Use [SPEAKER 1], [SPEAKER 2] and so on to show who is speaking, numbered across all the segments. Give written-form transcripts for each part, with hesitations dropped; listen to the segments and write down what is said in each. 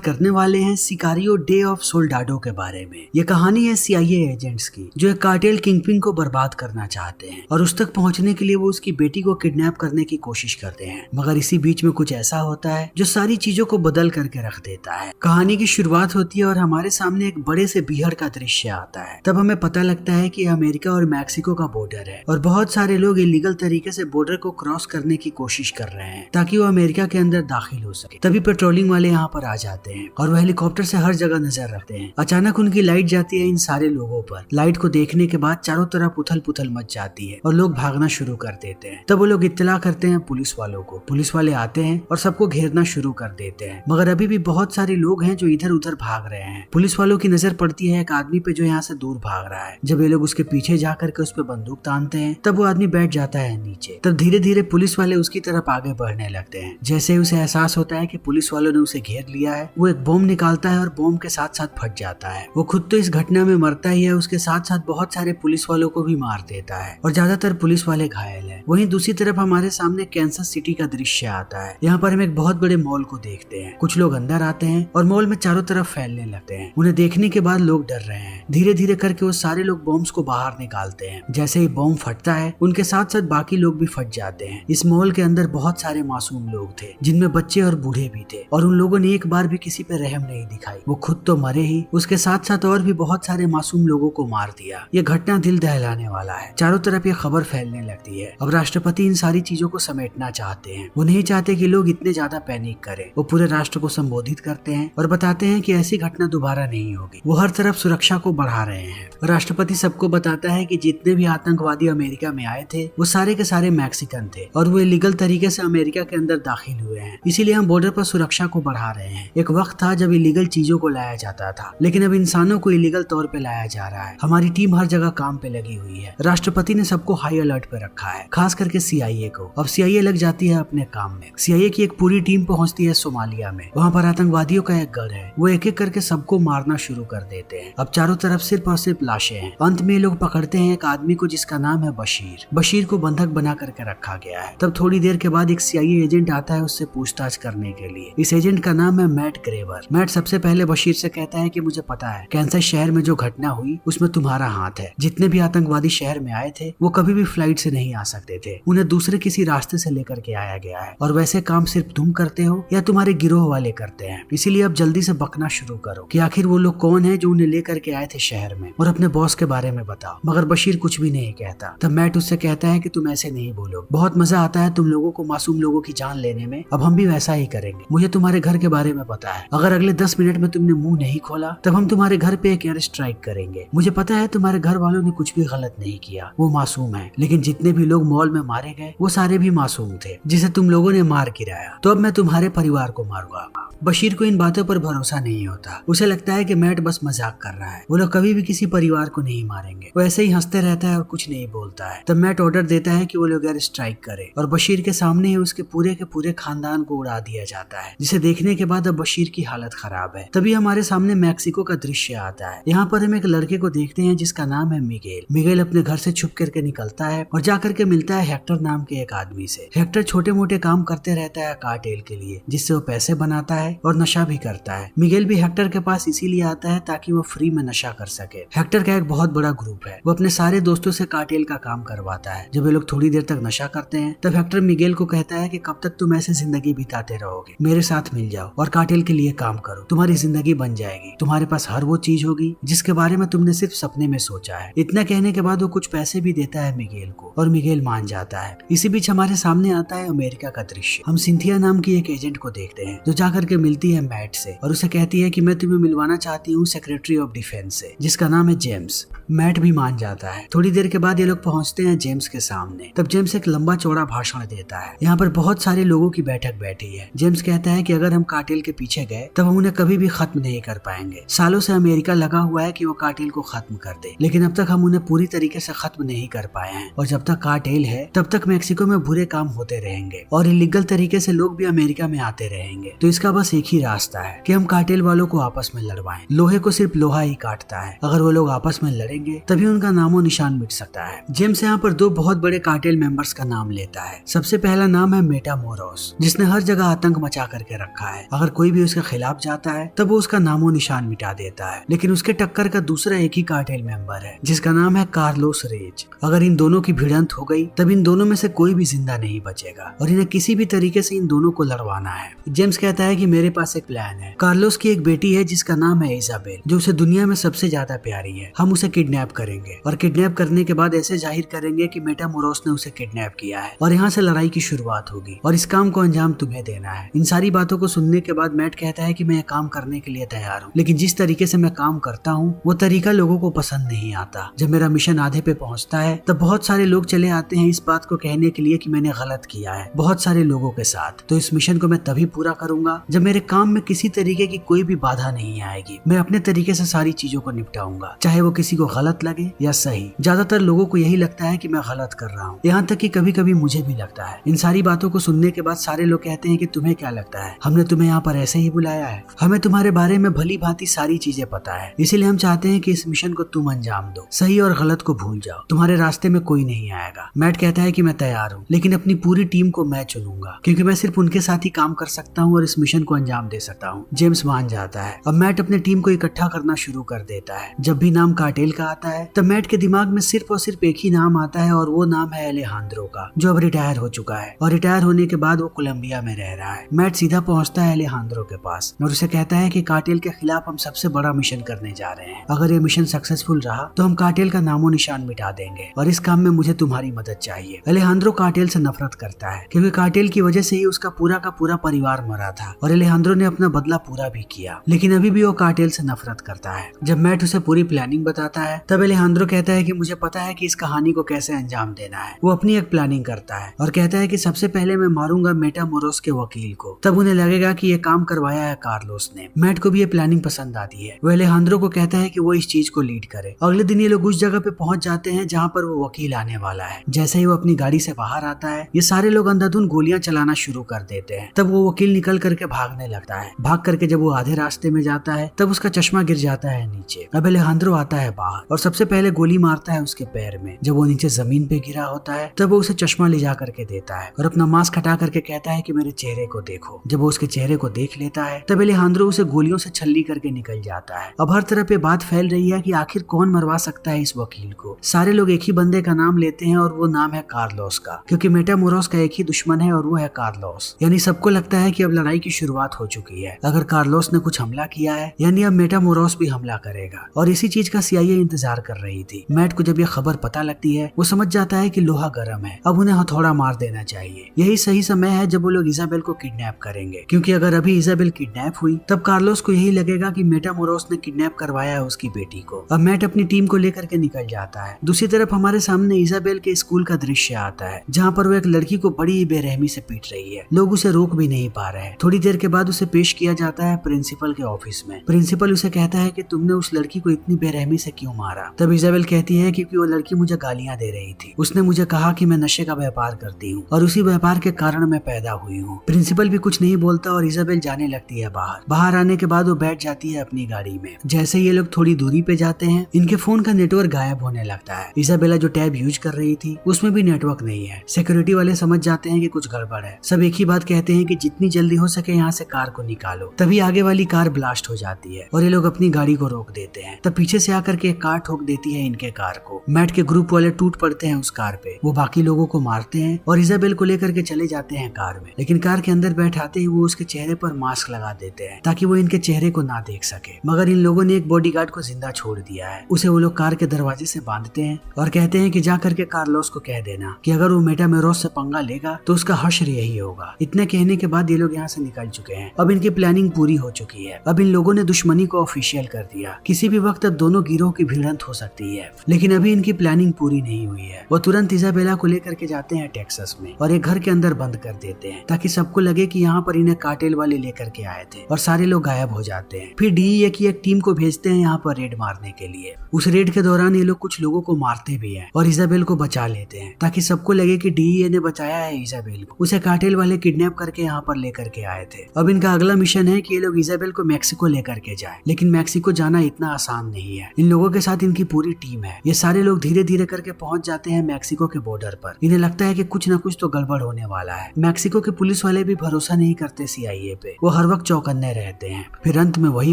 [SPEAKER 1] करने वाले हैं सिकारियो डे ऑफ सोल्डाडो के बारे में। ये कहानी है CIA एजेंट्स की जो एक कार्टेल किंगपिन को बर्बाद करना चाहते हैं और उस तक पहुंचने के लिए वो उसकी बेटी को किडनैप करने की कोशिश करते हैं, मगर इसी बीच में कुछ ऐसा होता है जो सारी चीजों को बदल करके रख देता है। कहानी की शुरुआत होती है और हमारे सामने एक बड़े से बीहड़ का दृश्य आता है। तब हमें पता लगता है कि अमेरिका और मैक्सिको का बॉर्डर है और बहुत सारे लोग इलीगल तरीके से बॉर्डर को क्रॉस करने की कोशिश कर रहे हैं ताकि वो अमेरिका के अंदर दाखिल हो सके। तभी पेट्रोलिंग वाले यहाँ पर आ जाते हैं और वह हेलीकॉप्टर से हर जगह नजर रखते हैं। अचानक उनकी लाइट जाती है इन सारे लोगों पर। लाइट को देखने के बाद चारों तरफ उथल पुथल मच जाती है और लोग भागना शुरू कर देते हैं। तब वो लोग इत्तला करते हैं पुलिस वालों को। पुलिस वाले आते हैं और सबको घेरना शुरू कर देते हैं, मगर अभी भी बहुत सारे लोग हैं जो इधर उधर भाग रहे हैं। पुलिस वालों की नजर पड़ती है एक आदमी पे जो यहाँ से दूर भाग रहा है। जब ये लोग उसके पीछे जा करके उस पर बंदूक तानते हैं तब वो आदमी बैठ जाता है नीचे। तब धीरे धीरे पुलिस वाले उसकी तरफ आगे बढ़ने लगते हैं। जैसे ही उसे एहसास होता है कि पुलिस वालों ने उसे घेर लिया है, वो एक बम निकालता है और बम के साथ साथ फट जाता है। वो खुद तो इस घटना में मरता ही है, उसके साथ साथ बहुत सारे पुलिस वालों को भी मार देता है और ज्यादातर पुलिस वाले घायल हैं। वहीं दूसरी तरफ हमारे सामने कैंसस सिटी का दृश्य आता है। यहाँ पर हम एक बहुत बड़े मॉल को देखते हैं। कुछ लोग अंदर आते हैं और मॉल में चारों तरफ फैलने लगते हैं। उन्हें देखने के बाद लोग डर रहे हैं। धीरे धीरे करके वो सारे लोग बॉम्ब्स को बाहर निकालते हैं। जैसे ही बॉम्ब फटता है उनके साथ साथ बाकी लोग भी फट जाते हैं। इस मॉल के अंदर बहुत सारे मासूम लोग थे जिनमें बच्चे और बूढ़े भी थे और उन लोगों ने एक बार भी किसी पे रहम नहीं दिखाई। वो खुद तो मरे ही, उसके साथ साथ और भी बहुत सारे मासूम लोगों को मार दिया। ये घटना दिल दहलाने वाला है। चारों तरफ ये खबर फैलने लगती है। अब राष्ट्रपति इन सारी चीजों को समेटना चाहते हैं। वो नहीं चाहते कि लोग इतने ज्यादा पैनिक करें। वो पूरे राष्ट्र को संबोधित करते हैं और बताते हैं कि ऐसी घटना दोबारा नहीं होगी। वो हर तरफ सुरक्षा को बढ़ा रहे हैं। राष्ट्रपति सबको बताता है कि जितने भी आतंकवादी अमेरिका में आए थे वो सारे के सारे मैक्सिकन थे और वो इलीगल तरीके से अमेरिका के अंदर दाखिल हुए हैं। इसीलिए हम बॉर्डर पर सुरक्षा को बढ़ा रहे हैं। एक वक्त था जब इलीगल चीजों को लाया जाता था, लेकिन अब इंसानों को इलीगल तौर पे लाया जा रहा है। हमारी टीम हर जगह काम पे लगी हुई है। राष्ट्रपति ने सबको हाई अलर्ट पे रखा है, खास करके CIA को। अब CIA लग जाती है अपने काम में। CIA की एक पूरी टीम पहुंचती है सोमालिया में। वहाँ पर आतंकवादियों का एक गढ़ है। वो एक एक करके सबको मारना शुरू कर देते हैं। अब चारों तरफ सिर्फ और सिर्फ लाशें हैं। अंत में ये लोग पकड़ते हैं एक आदमी को जिसका नाम है बशीर। बशीर को बंधक बना करके रखा गया है। तब थोड़ी देर के बाद एक CIA एजेंट आता है उससे पूछताछ करने के लिए। इस एजेंट का नाम है मैट ग्रेवर। मैट सबसे पहले बशीर से कहता है कि मुझे पता है कैंसस शहर में जो घटना हुई उसमें तुम्हारा हाथ है। जितने भी आतंकवादी शहर में आए थे वो कभी भी फ्लाइट से नहीं आ सकते थे। उन्हें दूसरे किसी रास्ते से लेकर के आया गया है और वैसे काम सिर्फ तुम करते हो या तुम्हारे गिरोह वाले करते हैं। इसीलिए अब जल्दी से बकना शुरू करो कि आखिर वो लोग कौन है जो उन्हें लेकर के आए थे शहर में, और अपने बॉस के बारे में बताओ। मगर बशीर कुछ भी नहीं कहता। तब मैट उससे कहता है कि तुम ऐसे नहीं बोलो। बहुत मजा आता है तुम लोगों को मासूम लोगों की जान लेने में। अब हम भी वैसा ही करेंगे। मुझे तुम्हारे घर के बारे में पता है। अगर अगले 10 मिनट में तुमने मुंह नहीं खोला तब हम तुम्हारे घर पे एक एयर स्ट्राइक करेंगे। मुझे पता है तुम्हारे घर वालों ने कुछ भी गलत नहीं किया, वो मासूम है। लेकिन जितने भी लोग मॉल में मारे गए वो सारे भी मासूम थे जिसे तुम लोगों ने मार गिराया। तो अब मैं तुम्हारे परिवार को मारूंगा। बशीर को इन बातों पर भरोसा नहीं होता। उसे लगता है कि मैट बस मजाक कर रहा है। वो लोग कभी भी किसी परिवार को नहीं मारेंगे। वो ऐसे ही हंसते रहता है और कुछ नहीं बोलता है। तब मैट ऑर्डर देता है कि वो लोग एयर स्ट्राइक करे और बशीर के सामने ही उसके पूरे के पूरे खानदान को उड़ा दिया जाता है, जिसे देखने के बाद अब बशीर की हालत खराब है। तभी हमारे सामने मैक्सिको का दृश्य आता है। यहाँ पर हम एक लड़के को देखते हैं जिसका नाम है मिगेल। मिगेल अपने घर से छुप करके निकलता है और जाकर के मिलता है हेक्टर नाम के एक आदमी से। हेक्टर छोटे मोटे काम करते रहता है कार्टेल के लिए, जिससे वो पैसे बनाता है और नशा भी करता है। मिगेल भी हेक्टर के पास इसीलिए आता है ताकि वो फ्री में नशा कर सके। हेक्टर का एक बहुत बड़ा ग्रुप है। वो अपने सारे दोस्तों से कार्टेल का काम करवाता है। जब ये लोग थोड़ी देर तक नशा करते हैं तब हेक्टर मिगेल को कहता है कि कब तक तुम ऐसे जिंदगी बिताते रहोगे, मेरे साथ मिल जाओ और कार्टेल के लिए काम करो। तुम्हारी जिंदगी बन जाएगी। तुम्हारे पास हर वो चीज होगी जिसके बारे में तुमने सिर्फ सपने में सोचा है। इतना कहने के बाद वो कुछ पैसे भी देता है मिगेल को और मिगेल मान जाता है। इसी बीच हमारे सामने आता है अमेरिका का दृश्य। हम सिंथिया नाम की एक एजेंट को देखते हैं जो जाकर के मिलती है मैट से और उसे कहती है कि मैं तुम्हें मिलवाना चाहती हूँ सेक्रेटरी ऑफ डिफेंस से, जिसका नाम है जेम्स। मैट भी मान जाता है। थोड़ी देर के बाद ये लोग पहुंचते हैं जेम्स के सामने। तब जेम्स एक लंबा चौड़ा भाषण देता है। यहाँ पर बहुत सारे लोगों की बैठक बैठी है। जेम्स कहता है कि अगर हम कार्टेल के पीछे गए तब हम उन्हें कभी भी खत्म नहीं कर पाएंगे। सालों से अमेरिका लगा हुआ है कि वो कार्टेल को खत्म कर दे, लेकिन अब तक हम उन्हें पूरी तरीके से खत्म नहीं कर पाए हैं। और जब तक कार्टेल है तब तक मैक्सिको में बुरे काम होते रहेंगे और इलीगल तरीके से लोग भी अमेरिका में आते रहेंगे। तो इसका बस एक ही रास्ता है कि हम कार्टेल वालों को आपस में लड़वाएं। लोहे को सिर्फ लोहा ही काटता है। अगर वो लोग आपस में लड़ेंगे तभी उनका नामो निशान मिट सकता है। जेम्स यहाँ पर 2 बहुत बड़े कार्टेल मेंबर्स का नाम लेता है। सबसे पहला नाम है मेटामोरोस, जिसने हर जगह आतंक मचा करके रखा है। अगर कोई भी उसके खिलाफ जाता है तब वो उसका नामो निशान मिटा देता है। लेकिन उसके टक्कर का दूसरा एक ही कार्टेल मेंबर है जिसका नाम है कार्लोस रेज। अगर इन दोनों की भिड़ंत हो गई तब इन दोनों में से कोई भी जिंदा नहीं बचेगा और इन्हें किसी भी तरीके से इन दोनों को लड़वाना है। जेम्स कहता है कि मेरे पास एक प्लान है। कार्लोस की एक बेटी है जिसका नाम है इजाबेल, जो उसे दुनिया में सबसे ज्यादा प्यारी है। हम उसे किडनैप करेंगे और किडनैप करने के बाद ऐसे जाहिर करेंगे कि मेटामोरोस ने उसे किडनैप किया है और यहाँ से लड़ाई की शुरुआत होगी और इस काम को अंजाम तुम्हें देना है। इन सारी बातों को सुनने के बाद मैट कहता है कि मैं यह काम करने के लिए तैयार हूँ, लेकिन जिस तरीके से मैं काम करता हूँ वो तरीका लोगों को पसंद नहीं आता। जब मेरा मिशन आधे पे पहुंचता है तब बहुत सारे लोग चले आते हैं इस बात को कहने के लिए कि मैंने गलत किया है बहुत सारे लोगों के साथ। तो इस मिशन को मैं तभी पूरा करूंगा जब मेरे काम में किसी तरीके की कोई भी बाधा नहीं आएगी। मैं अपने तरीके से सारी चीजों को निपटाऊंगा, चाहे वो किसी को गलत लगे या सही। ज्यादातर लोगों को यही लगता है कि मैं गलत कर रहा हूँ, यहाँ तक कि कभी कभी मुझे भी लगता है। इन सारी बातों को सुनने के बाद सारे लोग कहते हैं कि तुम्हें क्या लगता है, हमने तुम्हें यहाँ पर ऐसे ही बुलाया है? हमें तुम्हारे बारे में भली भांति सारी चीजें पता है, इसीलिए हम चाहते हैं कि इस मिशन को तुम अंजाम दो। सही और गलत को भूल जाओ, तुम्हारे रास्ते में कोई नहीं आएगा। मैट कहता है कि मैं तैयार हूँ, लेकिन अपनी पूरी टीम को मैं चुनूंगा क्योंकि मैं सिर्फ उनके साथ ही काम कर सकता हूँ और इस मिशन को अंजाम दे सकता हूँ। जेम्स मान जाता है। अब मैट अपनी टीम को इकट्ठा करना शुरू कर देता है। जब भी नाम कार्टेल का आता है तब मैट के दिमाग में सिर्फ और सिर्फ एक ही नाम आता है और वो नाम है एलेहांद्रो का, जो अब रिटायर हो चुका है और रिटायर होने के बाद वो कोलंबिया में रह रहा है। मैट सीधा पहुंचता है एलेहांद्रो के पास और उसे कहता है कि कार्टेल के खिलाफ हम सबसे बड़ा मिशन करने जा रहे हैं। अगर ये मिशन सक्सेसफुल रहा तो हम कार्टेल का नामो निशान मिटा देंगे और इस काम में मुझे तुम्हारी मदद चाहिए। एलेहांद्रो कार्टेल से नफरत करता है क्योंकि कार्टेल की वजह से ही उसका पूरा का पूरा परिवार मरा था और एलेहांद्रो ने अपना बदला पूरा भी किया, लेकिन अभी भी वो कार्टेल से नफरत करता है। जब मैट उसे पूरी प्लानिंग बताता है तब एलेहांद्रो कहता है कि मुझे पता है कि इस कहानी को कैसे अंजाम देना है। वो अपनी एक प्लानिंग करता है और कहता है कि सबसे पहले मैं मारूंगा मेटामोरोस के वकील को, तब उन्हें लगेगा कि ये काम करवाया है कार्लोस ने। मैट को भी ये प्लानिंग पसंद आती है। वो एलेहांद्रो को कहता है कि वो इस चीज को लीड करे। अगले दिन ये लोग उस जगह पे पहुंच जाते हैं जहाँ पर वो वकील आने वाला है। जैसे ही वो अपनी गाड़ी से बाहर आता है ये सारे लोग अंधाधुंध गोलियां चलाना शुरू कर देते हैं। तब वो वकील निकल करके भागने लगता है। भाग करके जब वो आधे रास्ते में जाता है तब उसका चश्मा गिर जाता है नीचे। अब एलेहांद्रो आता है बाहर और सबसे पहले गोली मारता है उसके पैर में। जब वो नीचे जमीन पे गिरा होता है तब वो उसे चश्मा ले जा करके देता है और अपना मास्क हटा करके कहता है कि मेरे चेहरे को देखो। जब वो उसके चेहरे को देख लेता है तब एलेहांद्रो उसे गोलियों से छल्ली करके निकल जाता है। अब हर तरफ ये बात फैल रही है कि आखिर कौन मरवा सकता है इस वकील को। सारे लोग एक ही बंदे का नाम लेते हैं और वो नाम है कार्लोस का, क्योंकि मेटामोरोस का एक ही दुश्मन है और वो है कार्लोस। यानी सबको लगता है कि अब लड़ाई की शुरुआत हो चुकी है। अगर कार्लोस ने कुछ हमला किया है यानी अब मेटामोरोस भी हमला करेगा और इसी चीज का CIA इंतजार कर रही थी। मैट को जब ये खबर पता लगती है वो समझ जाता है कि लोहा गर्म है, अब उन्हें हथौड़ा मार देना चाहिए। यही सही समय है जब वो लोग इजाबेल को किडनैप करेंगे, क्योंकि अगर अभी इजाबेल किडनैप हुई तब कार्लोस को यही लगेगा कि मेटामोरोस ने किडनैप करवाया है उसकी बेटी को। अब मैट अपनी टीम को लेकर के निकल जाता है। दूसरी तरफ हमारे सामने इजाबेल के स्कूल का दृश्य आता है जहाँ पर वो एक लड़की को बड़ी ही बेरहमी से पीट रही है। लोग उसे रोक भी नहीं पा रहे हैं। थोड़ी देर के बाद उसे पेश किया जाता है प्रिंसिपल के ऑफिस में। प्रिंसिपल उसे कहता है कि तुमने उस लड़की को इतनी बेरहमी से क्यों मारा? तब इजाबेल कहती है क्योंकि वो लड़की मुझे गालियां दे रही थी। उसने मुझे कहा कि मैं नशे का व्यापार करती हूँ और उसी व्यापार के कारण मैं पैदा हुई हूँ। प्रिंसिपल भी कुछ नहीं बोलता और इजाबेल जाने लगती है बाहर। बाहर आने के बाद वो बैठ जाती है अपनी गाड़ी में। जैसे ये लोग थोड़ी दूरी पे जाते हैं इनके फोन का नेटवर्क गायब होने लगता है। इजाबेला जो टैब यूज कर रही थी उसमें भी नेटवर्क नहीं है। सिक्योरिटी वाले समझ जाते हैं कि कुछ गड़बड़ है। सब एक ही बात कहते हैं कि जितनी जल्दी हो सके यहाँ से कार को निकालो। तभी आगे वाली कार ब्लास्ट हो जाती है और ये लोग अपनी गाड़ी को रोक देते हैं। तब पीछे से आकर के एक कार ठोक देती है इनके कार को। मैट के ग्रुप वाले टूट पड़ते हैं उस कार पे। वो बाकी लोगों को मारते हैं और इजाबेल को लेकर के चले जाते हैं कार में। लेकिन कार के अंदर बैठाते ही वो उसके चेहरे पर मास्क लगा देते हैं ताकि वो इनके चेहरे को ना देख सके। मगर इन लोगों ने एक बॉडीगार्ड को जिंदा छोड़ दिया है। उसे वो लोग कार के दरवाजे से बांधते हैं और कहते हैं कि जा करके कार्लोस को कह देना कि अगर वो मेटामोरोस से पंगा लेगा तो उसका हश्र यही होगा। इतने कहने के बाद ये लोग यहाँ से निकल चुके हैं। अब इनकी प्लानिंग पूरी हो चुकी है। अब इन लोगों ने दुश्मनी को ऑफिशियल कर दिया। किसी भी वक्त अब दोनों गिरोह की भिड़ंत हो सकती है, लेकिन अभी इनकी प्लानिंग पूरी नहीं हुई है। वो तुरंत इजाबेला को लेकर के जाते हैं टेक्सास में और एक घर के अंदर बंद कर देते हैं ताकि सबको लगे कि यहाँ पर इन्हें कार्टेल वाले लेकर के आए थे और सारे लोग गायब हो जाते हैं। फिर DEA की एक टीम को भेजते हैं यहाँ पर रेड मारने के लिए। उस रेड के दौरान ये लोग कुछ लोगों को मारते भी हैं और इजाबेल को बचा लेते हैं ताकि सबको लगे कि DEA ने बचाया है इजाबेल को। उसे कार्टेल वाले किडनैप करके यहाँ पर लेकर के आए थे। अब इनका अगला मिशन है कि ये लोग इजाबेल को मैक्सिको लेकर के जाए, लेकिन मैक्सिको जाना इतना आसान नहीं है। इन लोगों के साथ इनकी पूरी टीम है। ये सारे लोग धीरे धीरे करके पहुंच जाते हैं मैक्सिको के बॉर्डर पर। इन्हें लगता है कि कुछ न कुछ तो गड़बड़ होने वाला है। मैक्सिको के पुलिस वाले भी भरोसा नहीं करते CIA पे। वो हर वक्त चौकन्ने रहते हैं। फिर अंत में वही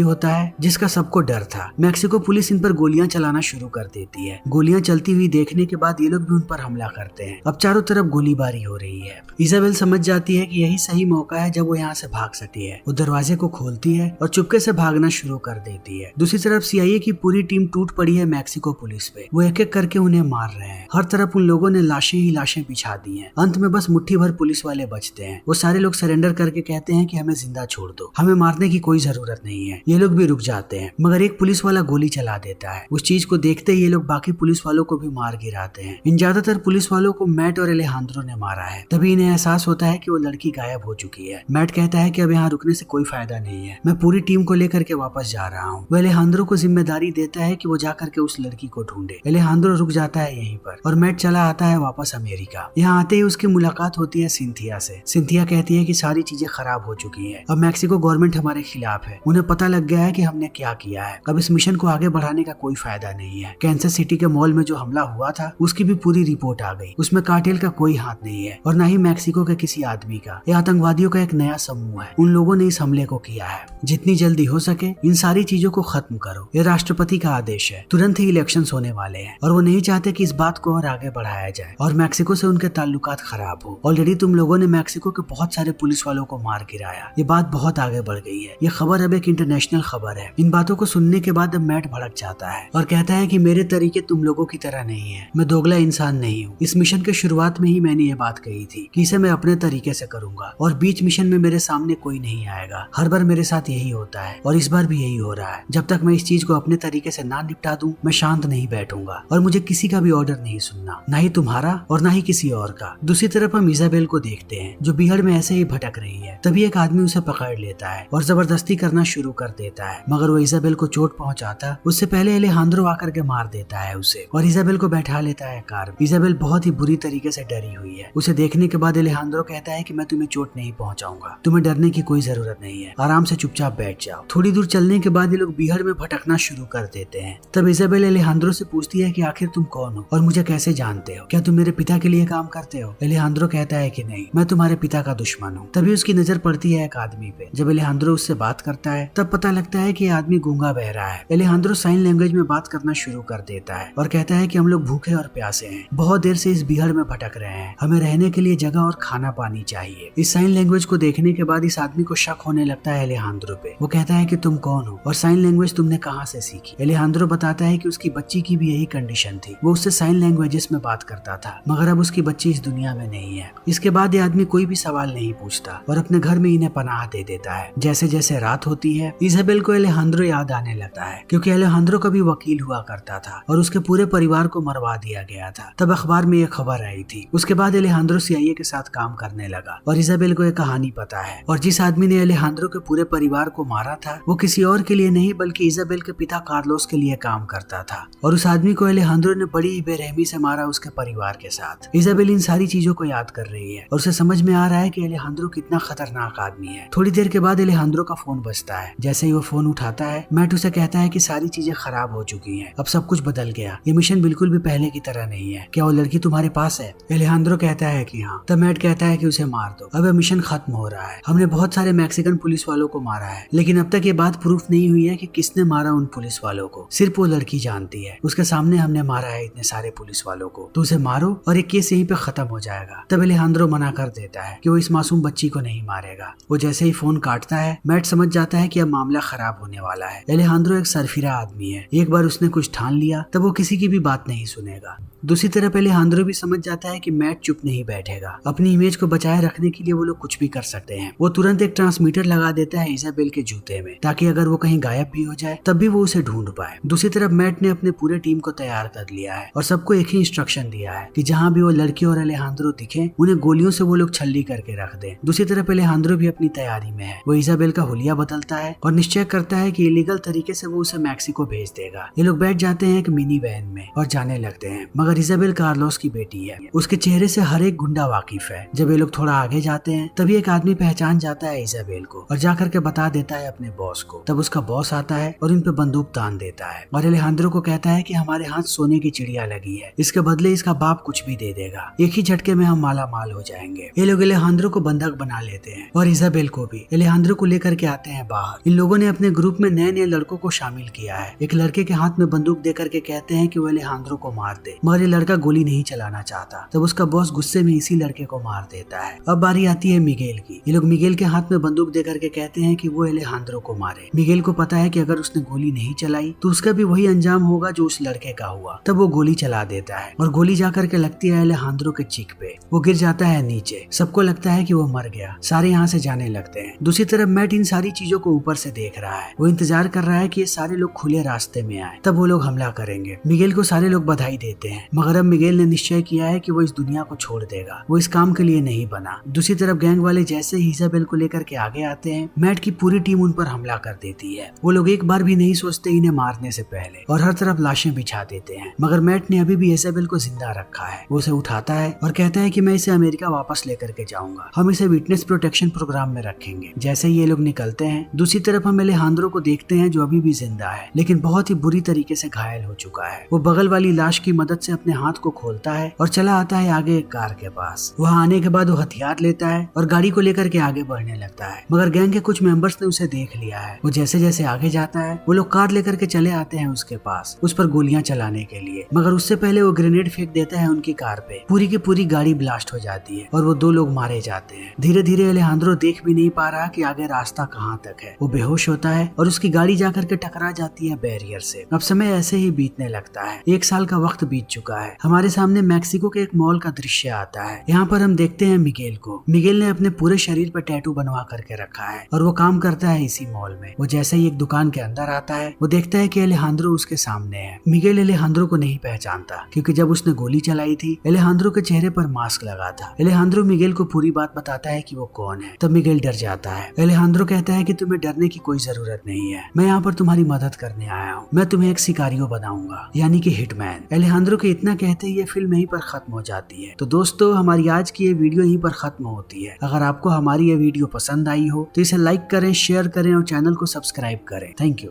[SPEAKER 1] होता है जिसका सबको डर था। मैक्सिको पुलिस इन पर गोलियां चलाना शुरू कर देती है। गोलियां चलती हुई देखने के बाद ये लोग भी उन पर हमला करते हैं। अब चारों तरफ गोलीबारी हो रही है। इजाबेल समझ जाती है कि यही सही मौका है जब वो यहाँ से भाग सकती है। वो दरवाजे को खोलती है और चुपके से भागना शुरू कर देती है। दूसरी तरफ CIA की पूरी टीम टूट पड़ी है मैक्सिको पुलिस पे। वो एक एक करके उन्हें मार रहे हैं। हर तरफ उन लोगों ने लाशें ही लाशें बिछा दी हैं। अंत में बस मुट्ठी भर पुलिस वाले बचते हैं। वो सारे लोग सरेंडर करके कहते हैं कि हमें जिंदा छोड़ दो, हमें मारने की कोई जरूरत नहीं है। ये लोग भी रुक जाते हैं, मगर एक पुलिस वाला गोली चला देता है। उस चीज को देखते ही ये लोग बाकी पुलिस वालों को भी मार गिराते हैं। इन ज्यादातर पुलिस वालों को मैट और एलेहांद्रो ने मारा है। तभी इन्हें एहसास होता है कि वो लड़की गायब हो चुकी है। मैट कहता है कि अब यहाँ रुकने से कोई फायदा नहीं है, मैं पूरी टीम को लेकर के वापस जा रहा हूँ। वो एलेहांद्रो को जिम्मेदारी देता है कि वो जाकर के उस लड़की को ढूंढे। एलेहांद्रो रुक जाता है यहीं पर और मैट चला आता है वापस अमेरिका। यहाँ आते ही उसकी मुलाकात होती है सिंथिया से। सिंथिया कहती है कि सारी चीजें खराब हो चुकी है, अब मैक्सिको गवर्नमेंट हमारे खिलाफ है। उन्हें पता लग गया है कि हमने क्या किया है। अब इस मिशन को आगे बढ़ाने का कोई फायदा नहीं है। कैंसस सिटी के मॉल में जो हमला हुआ था उसकी भी पूरी रिपोर्ट आ गई। उसमें कार्टेल का कोई हाथ नहीं है और न ही मैक्सिको के किसी आदमी का। यह आतंकवादियों का एक नया समूह है। उन लोगों ने इस हमले को किया है। जितनी जल्दी हो सके इन सारी चीजों को खत्म करो। यह राष्ट्रपति का आदेश है। तुरंत ही इलेक्शंस होने वाले हैं और वो नहीं चाहते कि इस बात को और आगे बढ़ाया जाए और मैक्सिको से उनके ताल्लुकात खराब हो। ऑलरेडी तुम लोगों ने मैक्सिको के बहुत सारे पुलिस वालों को मार गिराया। ये बात बहुत आगे बढ़ गई है। ये खबर अब एक इंटरनेशनल खबर है। इन बातों को सुनने के बाद अब मैट भड़क जाता है और कहता है कि मेरे तरीके तुम लोगों की तरह नहीं है। मैं दोगला इंसान नहीं हूँ। इस मिशन के शुरुआत में ही मैंने ये बात कही थी कि इसे मैं अपने तरीके से करूंगा और बीच मिशन में मेरे सामने कोई नहीं आएगा। हर बार मेरे साथ यही होता है और इस बार भी यही हो रहा है। जब तक मैं इस चीज को अपने तरीके से ना निपटा दूं मैं शांत नहीं बैठूंगा और मुझे किसी का भी ऑर्डर नहीं सुनना, ना ही तुम्हारा और ना ही किसी और का। दूसरी तरफ हम इजाबेल को देखते हैं जो बीहड़ में ऐसे ही भटक रही है। तभी एक आदमी उसे पकड़ लेता है और जबरदस्ती करना शुरू कर देता है, मगर वो इजाबेल को चोट पहुंचाता उससे पहले एलेहांद्रो आकर के मार देता है उसे और इजाबेल को बैठा लेता है कार। इजाबेल बहुत ही बुरी तरीके से डरी हुई है। उसे देखने के बाद एलेहांद्रो कहता है कि मैं तुम्हें चोट नहीं पहुंचाऊंगा, तुम्हें डरने की कोई जरूरत नहीं है, आराम से चुपचाप बैठ जाओ। थोड़ी दूर चलने के बाद ये लोग बीहड़ में भटकना शुरू कर देते हैं। तब इजाबेल एलेहांद्रो से पूछती है कि आखिर तुम कौन हो और मुझे कैसे जानते हो? क्या तुम मेरे पिता के लिए काम करते हो? एलेहांद्रो कहता है कि नहीं, मैं तुम्हारे पिता का दुश्मन हूँ। तभी उसकी नजर पड़ती है एक आदमी पे। जब एलेहांद्रो उससे बात करता है तब पता लगता है कि ये आदमी गूंगा बह रहा है। एलेहांद्रो साइन लैंग्वेज में बात करना शुरू कर देता है और कहता है कि हम लोग भूखे और प्यासे हैं, बहुत देर से इस बीहड़ में भटक रहे हैं, हमें रहने के लिए जगह और खाना पानी चाहिए। इस साइन लैंग्वेज को देखने के बाद इस आदमी को शक होने लगता है एलेहांद्रो पे। वो कहता है कि तुम कौन हो और साइन लैंग्वेज तुमने कहाँ से सीखी? एलेहांद्रो बताता है कि उसकी बच्ची की भी यही कंडीशन थी, वो उससे साइन लैंग्वेजेस में बात करता था, मगर अब उसकी बच्ची इस दुनिया में नहीं है। इसके बाद ये आदमी कोई भी सवाल नहीं पूछता और अपने घर में इन्हें पनाह दे देता है। जैसे जैसे रात होती है इजाबेल को एलेहांद्रो याद आने लगता है, क्योंकि एलेहांद्रो का भी वकील हुआ करता था और उसके पूरे परिवार को मरवा दिया गया था। तब अखबार में ये खबर आई थी। उसके बाद एलेहांद्रो CIA के साथ काम करने लगा और इजाबेल को एक कहानी पता है और जिस आदमी ने एलेहांद्रो के पूरे परिवार को मारा था वो किसी और के लिए नहीं बल्कि इजाबेल के पिता कार्लोस के लिए काम करता था और उस आदमी को एलेहांद्रो ने बड़ी ही बेरहमी से मारा उसके परिवार के साथ। इजाबेल इन सारी चीजों को याद कर रही है और उसे समझ में आ रहा है कि एलेहांद्रो कितना खतरनाक आदमी है। थोड़ी देर के बाद एलेहांद्रो का फोन बजता है। जैसे ही वो फोन उठाता है मैट उसे कहता है कि सारी चीजें खराब हो चुकी हैं, अब सब कुछ बदल गया, ये मिशन बिल्कुल भी पहले की तरह नहीं है, क्या वो लड़की तुम्हारे पास है? एलेहांद्रो कहता है कि हाँ। तब मैट कहता है कि उसे मार दो, अब ये मिशन खत्म हो रहा है, हमने बहुत सारे मैक्सिकन पुलिस वालों को मारा है लेकिन अब तक ये बात प्रूफ नहीं हुई है कि किसने मारा उन पुलिस वालों को, सिर्फ वो लड़की जानती है, उसके सामने हमने मारा है इतने सारे पुलिस वालों को, तो उसे मारो और ये केस यहीं पे खत्म हो जाएगा। तब एलेहांद्रो मना कर देता है कि वो इस मासूम बच्ची को नहीं मारेगा। वो जैसे ही फोन काटता है मैट समझ जाता है कि अब मामला खराब होने वाला है। एलेहांद्रो एक सरफिरा आदमी है, एक बार उसने कुछ ठान लिया तब वो किसी की भी बात नहीं सुनेगा। दूसरी तरफ एलेहांद्रो भी समझ जाता है कि मैट चुप नहीं बैठेगा, अपनी इमेज को बचाए रखने के लिए वो लोग कुछ भी कर सकते हैं। वो तुरंत एक ट्रांसमीटर लगा देता है इजाबेल के जूते में ताकि अगर वो कहीं गायब भी हो जाए तब भी वो उसे ढूंढ पाए। दूसरी तरफ मैट ने अपने पूरे टीम को तैयार कर लिया है और सबको एक ही इंस्ट्रक्शन दिया है कि जहाँ भी वो लड़की और एलेहांद्रो दिखे उन्हें गोलियों से वो लोग छल्ली करके रख दें। दूसरी तरफ एलेहांद्रो भी अपनी तैयारी में है। वो इजाबेल का हुलिया बदलता है और निश्चय करता है कि इलीगल तरीके से वो उसे मैक्सिको भेज देगा। ये लोग बैठ जाते हैं एक मिनी वैन में और जाने लगते हैं, मगर इजाबेल कार्लोस की बेटी है, उसके चेहरे से हर एक गुंडा वाकिफ है। जब ये लोग थोड़ा आगे जाते हैं तभी एक आदमी पहचान जाता है इजाबेल को और जाकर के बता देता है अपने बॉस को। तब उसका बॉस आता है और इन पे बंदूक तान देता है और एलेहांद्रो को कहता है कि हमारे हाथ सोने की चिड़िया लगी है, इसके बदले इसका बाप कुछ भी दे देगा, एक ही झटके में हम माला माल हो जाएंगे। ये लोग एलेहांद्रो को बंधक बना लेते हैं और इजाबेल को भी। भी एलेहांद्रो को लेकर के आते हैं बाहर। इन लोगों ने अपने ग्रुप में नए नए लड़कों को शामिल किया है। एक लड़के के हाथ में बंदूक देकर के कहते हैं कि वो एलेहांद्रो को मार दे, मगर ये लड़का गोली नहीं चलाना चाहता। तब उसका बॉस गुस्से में इसी लड़के को मार देता है। अब बारी आती है मिगेल की। ये लोग मिगेल के हाथ में बंदूक देकर के कहते हैं कि वो एलेहांद्रो को मारे। मिगेल को पता है कि अगर उसने गोली नहीं चलाई तो उसका भी वही अंजाम होगा जो उस लड़के का हुआ। तब वो गोली चला देता है और गोली जाकर के लगती है एलेहांद्रो के चीक पे। वो गिर जाता है नीचे। सबको लगता है कि वो मर गया। सारे यहाँ से जाने लगते हैं। दूसरी तरफ मैट इन सारी चीजों को ऊपर से देख रहा है। वो इंतजार कर रहा है कि ये सारे लोग खुले रास्ते में आए, तब वो लोग हमला करेंगे। मिगेल को सारे लोग बधाई देते हैं, मगर अब मिगेल ने निश्चय किया है कि वो इस दुनिया को छोड़ देगा। वो इस काम के लिए नहीं बना। दूसरी तरफ गैंग वाले जैसे ही इजाबेल को लेकर के आगे आते हैं, मैट की पूरी टीम उन पर हमला कर देती है। वो लोग एक बार भी नहीं सोचते इन्हें मारने से पहले और हर तरफ लाशें बिछा देते हैं, मगर मैट ने अभी भी इजाबेल को जिंदा रखा है। वो उसे उठाता है और कहता है कि मैं इसे अमेरिका वापस लेकर के जाऊंगा। हम इसे विटनेस प्रोटेक्शन प्रोग्राम में रखेंगे। जैसे ये लोग निकलते हैं, दूसरी तरफ हम एलेहांद्रो को देखते हैं जो अभी भी जिंदा है, लेकिन बहुत ही बुरी तरीके से घायल हो चुका है। वो बगल वाली लाश की मदद से अपने हाथ को खोलता है और चला आता है आगे एक कार के पास। वहाँ आने के बाद वो हथियार लेता है और गाड़ी को लेकर के आगे बढ़ने लगता है, मगर गैंग के कुछ मेंबर्स ने उसे देख लिया है। वो जैसे जैसे आगे जाता है, वो लोग कार लेकर के चले आते हैं उसके पास, उस पर गोलियां चलाने के लिए, मगर उससे पहले वो ग्रेनेड फेंक देता है उनकी कार पे। पूरी की पूरी गाड़ी ब्लास्ट हो जाती है और वो दो लोग मारे जाते हैं। धीरे धीरे एलेहांद्रो देख भी नहीं पा रहा कि आगे रास्ता कहाँ तक है। वो बेहोश होता है और उसकी गाड़ी जाकर के टकरा जाती है बैरियर से। अब समय ऐसे ही बीतने लगता है। 1 साल का वक्त बीत चुका है। हमारे सामने मैक्सिको के एक मॉल का दृश्य आता है। यहाँ पर हम देखते हैं मिगेल को। मिगेल ने अपने पूरे शरीर पर टैटू बनवा करके रखा है और वो काम करता है इसी मॉल में। वो जैसे ही एक दुकान के अंदर आता है, वो देखता है कि एलेहांद्रो उसके सामने है। मिगेल एलेहांद्रो को नहीं पहचानता, क्योंकि जब उसने गोली चलाई थी एलेहांद्रो के चेहरे पर मास्क लगा था। एलेहांद्रो मिगेल को पूरी बात बताता है कि वो कौन है। तब मिगेल डर जाता है। एलेहांद्रो कहता है कि तुम्हें डरने की कोई जरूरत नहीं है, मैं यहाँ पर तुम्हारी मदद करने आया हूँ। मैं तुम्हें एक सिकारियो बनाऊंगा, यानी कि हिटमैन। एलेहांद्रो के इतना कहते ही ये फिल्म यहीं पर खत्म हो जाती है। तो दोस्तों, हमारी आज की ये वीडियो यहीं पर खत्म होती है। अगर आपको हमारी ये वीडियो पसंद आई हो तो इसे लाइक करें, शेयर करें और चैनल को सब्सक्राइब करें। Thank you.